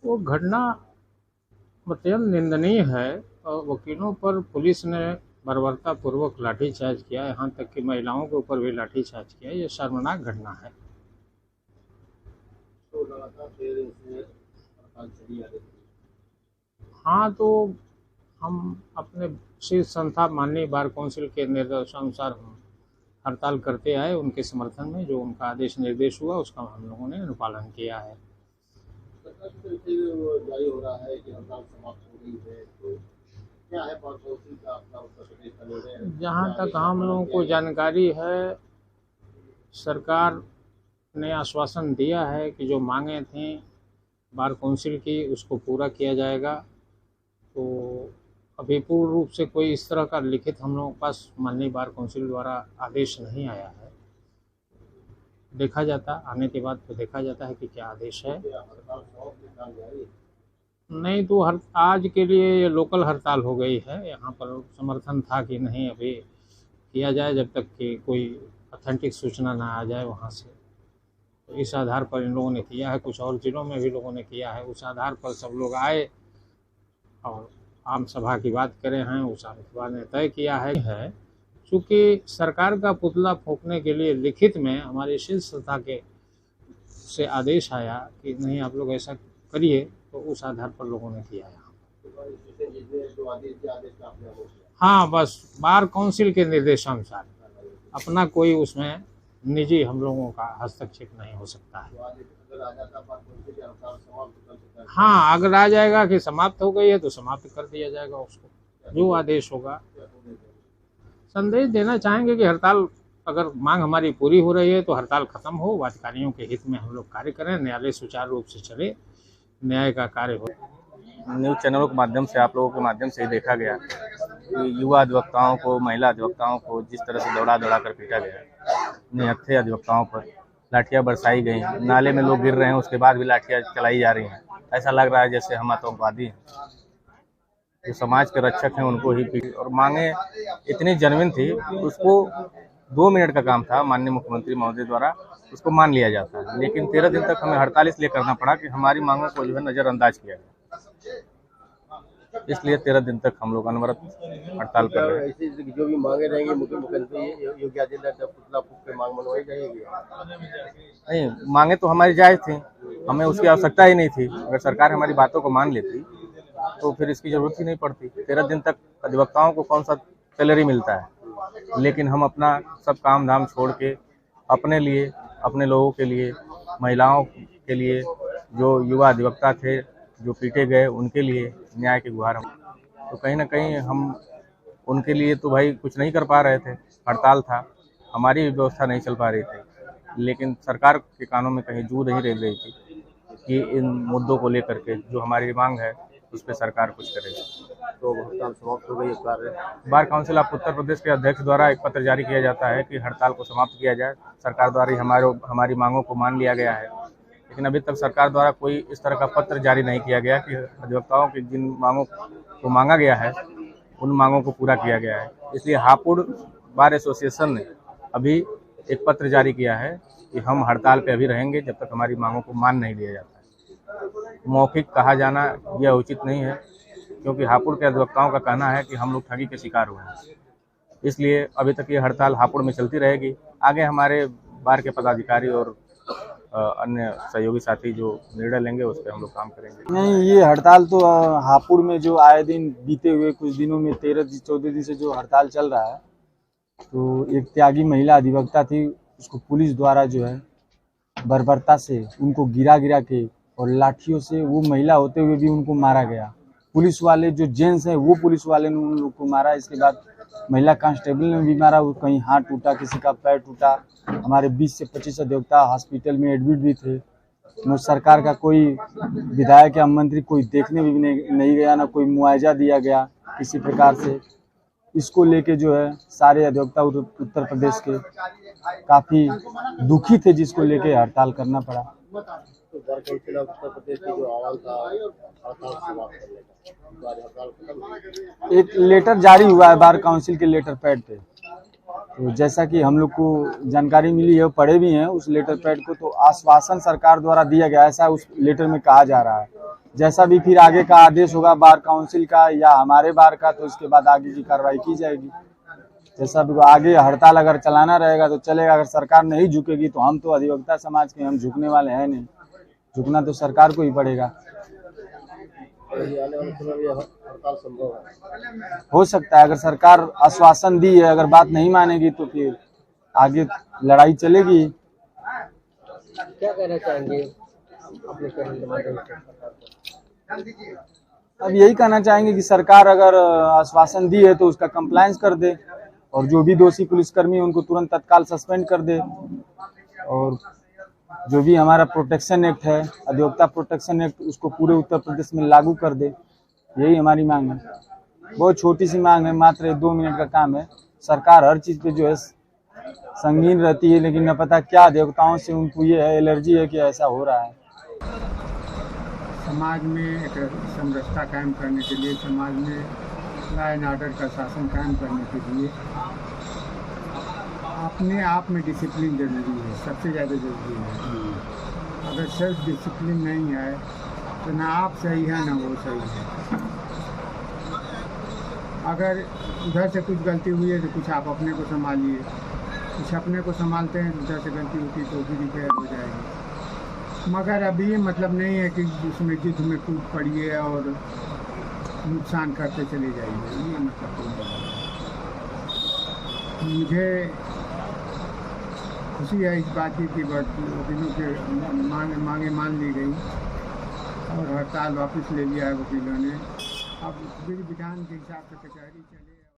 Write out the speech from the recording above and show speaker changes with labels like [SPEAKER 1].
[SPEAKER 1] वो घटना अत्यंत निंदनीय है और वकीलों पर पुलिस ने बर्बरतापूर्वक लाठीचार्ज किया, यहाँ तक कि महिलाओं के ऊपर भी लाठीचार्ज किया। ये शर्मनाक घटना है। हाँ, तो हम अपने शीर्ष संस्था माननीय बार काउंसिल के निर्देशानुसार हम हड़ताल करते आए उनके समर्थन में। जो उनका आदेश निर्देश हुआ उसका हम लोगों ने अनुपालन किया है।
[SPEAKER 2] जारी हो रहा है कि हड़ताल समाप्त हो गई है, तो क्या है बार काउंसिल का अपना उत्तर प्रदेश का निर्णय?
[SPEAKER 1] जहाँ तक हम लोगों को जानकारी है, सरकार ने आश्वासन दिया है कि जो मांगे थी बार काउंसिल की उसको पूरा किया जाएगा। तो अभी पूर्ण रूप से कोई इस तरह का लिखित हम लोगों के पास माननीय बार काउंसिल द्वारा आदेश नहीं आया है। देखा जाता, आने के बाद तो देखा जाता है कि क्या आदेश है। नहीं तो आज के लिए ये लोकल हड़ताल हो गई है। यहाँ पर समर्थन था कि नहीं अभी किया जाए जब तक कि कोई ऑथेंटिक सूचना ना आ जाए वहाँ से। तो इस आधार पर इन लोगों ने किया है। कुछ और जिलों में भी लोगों ने किया है। उस आधार पर सब लोग आए और आम सभा की बात करें हैं। उस आम सभा ने तय किया है चूँकि सरकार का पुतला फूंकने के लिए लिखित में हमारे शीर्ष संस्था के से आदेश आया कि नहीं आप लोग ऐसा करिए, तो उस आधार पर लोगों ने किया है। हाँ, बस बार काउंसिल के निर्देशानुसार, अपना कोई उसमें निजी हम लोगों का हस्तक्षेप नहीं हो सकता है। हाँ, अगर आ जाएगा कि समाप्त हो गई है तो समाप्त कर दिया जाएगा उसको, जो आदेश होगा। संदेश देना चाहेंगे कि हड़ताल अगर मांग हमारी पूरी हो रही है तो हड़ताल खत्म हो, अधिकारियों के हित में हम लोग कार्य करें, न्यायालय सुचारू रूप से चले, न्याय का कार्य हो।
[SPEAKER 3] न्यूज़ चैनलों के माध्यम से, आप लोगों के माध्यम से देखा गया कि युवा अधिवक्ताओं को, महिला अधिवक्ताओं को जिस तरह से दौड़ा दौड़ा कर पीटा गया, निहत्थे अधिवक्ताओं पर लाठियां बरसाई गई, नाले में लोग गिर रहे हैं उसके बाद भी लाठियां चलाई जा रही हैं। ऐसा लग रहा है जैसे हम आतंकवादी हैं। जो समाज के रक्षक हैं उनको ही पीट, और मांगे इतनी जेन्युइन थी, उसको 2 मिनट का काम था माननीय मुख्यमंत्री महोदय द्वारा, उसको मान लिया जाता है। लेकिन 13 दिन तक हमें हड़ताल इसलिए करना पड़ा कि हमारी मांगों को जो है नज़रअंदाज किया गया। इसलिए 13 दिन तक हम लोग अनवरत हड़ताल कर रहे हैं।
[SPEAKER 2] जो भी मांगे रहेंगे मुख्यमंत्री योगी आदित्यनाथ पुतला फूंक के मांग मनवाई जाएगी?
[SPEAKER 3] नहीं, मांगे तो हमारी जायज थी, हमें उसकी आवश्यकता ही नहीं थी। अगर सरकार हमारी बातों को मान लेती तो फिर इसकी जरूरत ही नहीं पड़ती। 13 दिन तक अधिवक्ताओं को कौन सा सैलरी मिलता है, लेकिन हम अपना सब काम धाम छोड़ के अपने लिए, अपने लोगों के लिए, महिलाओं के लिए, जो युवा अधिवक्ता थे जो पीटे गए उनके लिए न्याय की गुहार हम, तो कहीं ना कहीं हम उनके लिए तो भाई कुछ नहीं कर पा रहे थे। हड़ताल था, हमारी व्यवस्था नहीं चल पा रही थी, लेकिन सरकार के कानों में कहीं जू नहीं रह गई थी कि इन मुद्दों को लेकर के जो हमारी मांग है उस पर सरकार कुछ करेगी।
[SPEAKER 2] तो हड़ताल समाप्त हो गई कार्य।
[SPEAKER 3] Bar council of Uttar Pradesh के अध्यक्ष द्वारा एक पत्र जारी किया जाता है कि हड़ताल को समाप्त किया जाए। सरकार द्वारा ही हमारी मांगों को मान लिया गया है, लेकिन अभी तक सरकार द्वारा कोई इस तरह का पत्र जारी नहीं किया गया कि अधिवक्ताओं की जिन मांगों को मांगा गया है उन मांगों को पूरा किया गया है। इसलिए हापुड़ बार एसोसिएशन ने अभी एक पत्र जारी किया है कि हम हड़ताल पे अभी रहेंगे जब तक हमारी मांगों को मान नहीं लिया जाता है। मौखिक कहा जाना यह उचित नहीं है, क्योंकि हापुड़ के अधिवक्ताओं का कहना है कि हम लोग ठगी के शिकार हुए हैं। इसलिए अभी तक ये हड़ताल हापुड़ में चलती रहेगी। आगे हमारे बार के पदाधिकारी और अन्य सहयोगी साथी जो निर्णय लेंगे उस पर हम लोग काम करेंगे।
[SPEAKER 4] नहीं, ये हड़ताल तो हापुड़ में जो आए दिन बीते हुए कुछ दिनों में 13-14 दिन से जो हड़ताल चल रहा है, तो एक त्यागी महिला अधिवक्ता थी, उसको पुलिस द्वारा जो है बर्बरता से उनको गिरा के और लाठियों से, वो महिला होते हुए भी उनको मारा गया। पुलिस वाले जो जेंट्स हैं वो पुलिस वाले ने उन लोग को मारा। इसके बाद महिला कांस्टेबल ने भी मारा, वो कहीं हाथ टूटा, किसी का पैर टूटा। हमारे 20 से 25 अधिवक्ता हॉस्पिटल में एडमिट भी थे। सरकार का कोई विधायक या मंत्री कोई देखने भी नहीं गया, ना कोई मुआवजा दिया गया किसी प्रकार से। इसको लेके जो है सारे अधिवक्ता उत्तर प्रदेश के काफ़ी दुखी थे, जिसको लेके हड़ताल करना पड़ा।
[SPEAKER 2] उत्तर प्रदेश की जो आवाज था हड़ताल समाप्त करने का,
[SPEAKER 4] एक लेटर जारी हुआ है बार काउंसिल के लेटर पैड पे। तो जैसा कि हम लोग को जानकारी मिली है, पढ़े भी हैं उस लेटर पैड को, तो आश्वासन सरकार द्वारा दिया गया, ऐसा उस लेटर में कहा जा रहा है जैसा भी फिर आगे का आदेश होगा बार काउंसिल का या हमारे बार का, तो इसके बाद आगे की कार्रवाई की जाएगी। जैसा भी आगे हड़ताल अगर चलाना रहेगा तो चलेगा, अगर सरकार नहीं झुकेगी तो हम तो अधिवक्ता समाज के, हम झुकने वाले हैं नहीं, झुकना तो सरकार को ही पड़ेगा।
[SPEAKER 2] आने वाले समय में हड़ताल संभव है?
[SPEAKER 4] हो सकता है, अगर सरकार आश्वासन दी है, अगर बात नहीं मानेगी तो फिर आगे लड़ाई चलेगी।
[SPEAKER 2] क्या कहना चाहेंगे अपने चैनल के माध्यम से?
[SPEAKER 4] अब यही कहना चाहेंगे कि सरकार अगर आश्वासन दी है तो उसका कंप्लायंस कर दे, और जो भी दोषी पुलिसकर्मी उनको तुरंत तत्काल सस्पेंड कर दे, और जो भी हमारा प्रोटेक्शन एक्ट है, अधिवक्ता प्रोटेक्शन एक्ट, उसको पूरे उत्तर प्रदेश में लागू कर दे। यही हमारी मांग है। बहुत छोटी सी मांग है, मात्र 2 मिनट का काम है। सरकार हर चीज़ पे जो है संगीन रहती है, लेकिन न पता क्या देवताओं से उनको ये है, एलर्जी है कि ऐसा हो रहा है।
[SPEAKER 5] समाज में एक समरसता कायम करने के लिए, समाज में लॉ एंड ऑर्डर का शासन कायम करने के लिए अपने आप में डिसिप्लिन जरूरी है, सबसे ज़्यादा जरूरी है। अगर सेल्फ डिसिप्लिन नहीं है तो ना आप सही है ना वो सही है। अगर उधर से कुछ गलती हुई है तो कुछ आप अपने को संभालिए, कुछ अपने को संभालते हैं, उधर से गलती होती तो भी रिपेयर हो जाएगी। मगर अभी ये मतलब नहीं है कि उसमें जिद में कूद पड़िए और नुकसान करते चले जाइए, ये मतलब नहीं है। मुझे खुशी है इस बात की कि वकीलों के मांगे मान ली गई और हड़ताल वापस ले लिया है वकीलों ने। अब विधि विधान के हिसाब से कचहरी चले।